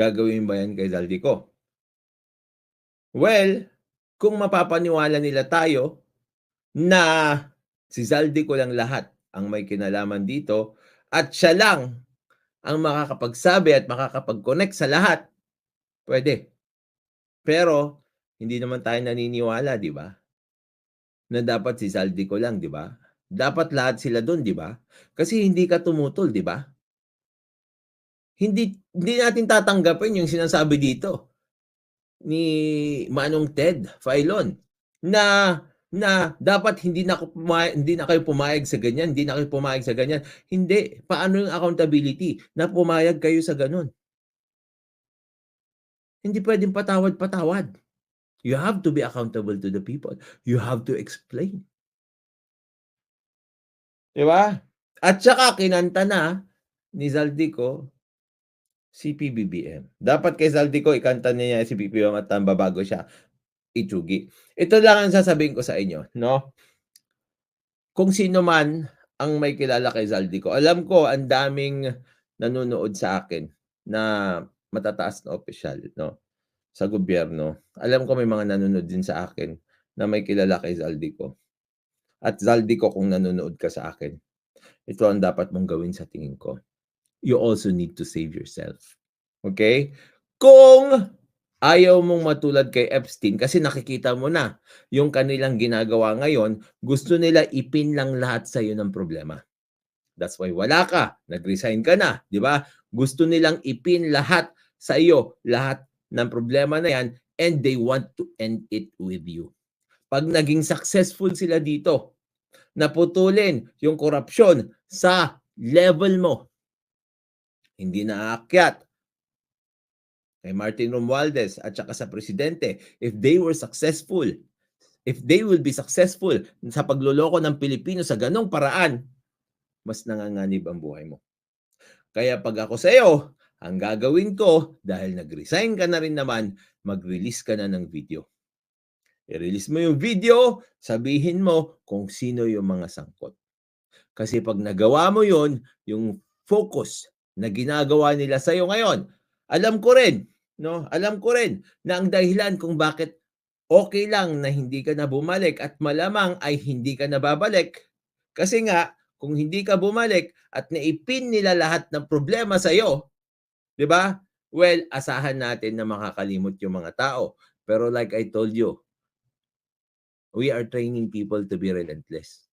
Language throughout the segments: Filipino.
Gagawin ba yan kay Zaldico? Well, kung mapapaniwala nila tayo na si Zaldico lang lahat ang may kinalaman dito at siya lang ang makakapagsabi at makakapag-connect sa lahat, pwede. Pero hindi naman tayo naniniwala, 'di ba? Na dapat si Zaldico lang, 'di ba? Dapat lahat sila do'n, 'di ba? Kasi hindi ka tumutol, 'di ba? Hindi natin tatanggapin yung sinasabi dito ni Manong Ted Filon na dapat hindi na kayo pumayag sa ganyan, hindi na kayo pumayag sa ganyan. Hindi, paano yung accountability na pumayag kayo sa gano'n? Hindi puwedeng patawad-patawad. You have to be accountable to the people. You have to explain. 'Di ba? At saka kinanta na ni Zaldico si PBBM. Dapat kay Zaldico ikanta niya si PBBM at bago siya itsugi. Ito lang ang sasabihin ko sa inyo, no? Kung sino man ang may kilala kay Zaldico, alam ko ang daming nanonood sa akin na matataas na opisyal, 'no, sa gobyerno. Alam ko may mga nanonood din sa akin na may kilala kay Zaldico. At Zaldico, kung nanonood ka sa akin, ito ang dapat mong gawin sa tingin ko. You also need to save yourself. Okay? Kung ayaw mong matulad kay Epstein kasi nakikita mo na yung kanilang ginagawa ngayon, gusto nila ipin lang lahat sa iyo ng problema. That's why wala ka, nag-resign ka na, 'di ba? Gusto nilang ipin lahat sa iyo, lahat ng problema na 'yan, and they want to end it with you. Pag naging successful sila dito, naputulin yung korupsyon sa level mo, hindi na aakyat kay Martin Romualdez at saka sa presidente, if they will be successful sa pagloloko ng Pilipino sa ganong paraan, mas nanganganib ang buhay mo. Kaya pag ako sa iyo, ang gagawin ko, dahil nag-resign ka na rin naman, mag-release ka na ng video. I-release mo yung video, sabihin mo kung sino yung mga sangkot. Kasi pag nagawa mo yun, yung focus na ginagawa nila sa iyo ngayon, alam ko rin, no? Alam ko rin na ang dahilan kung bakit okay lang na hindi ka na bumalik at malamang ay hindi ka na babalik. Kasi nga, kung hindi ka bumalik at naipin nila lahat ng problema sa iyo, 'di ba? Well, asahan natin na makakalimot yung mga tao. Pero like I told you, we are training people to be relentless.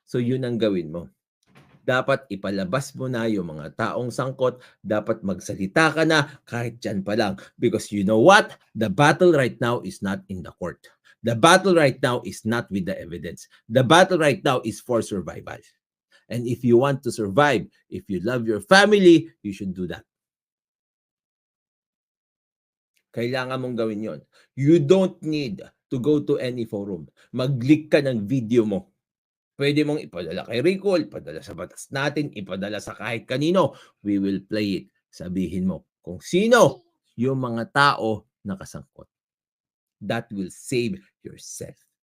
So yun ang gawin mo. Dapat ipalabas mo na yung mga taong sangkot, dapat magsalita ka na kahit diyan pa lang. Because you know what? The battle right now is not in the court. The battle right now is not with the evidence. The battle right now is for survival. And if you want to survive, if you love your family, you should do that. Kailangan mong gawin yon. You don't need to go to any forum. Mag-leak ka ng video mo. Pwede mong ipadala kay Rico, ipadala sa batas natin, ipadala sa kahit kanino. We will play it. Sabihin mo kung sino yung mga tao na kasangkot. That will save yourself.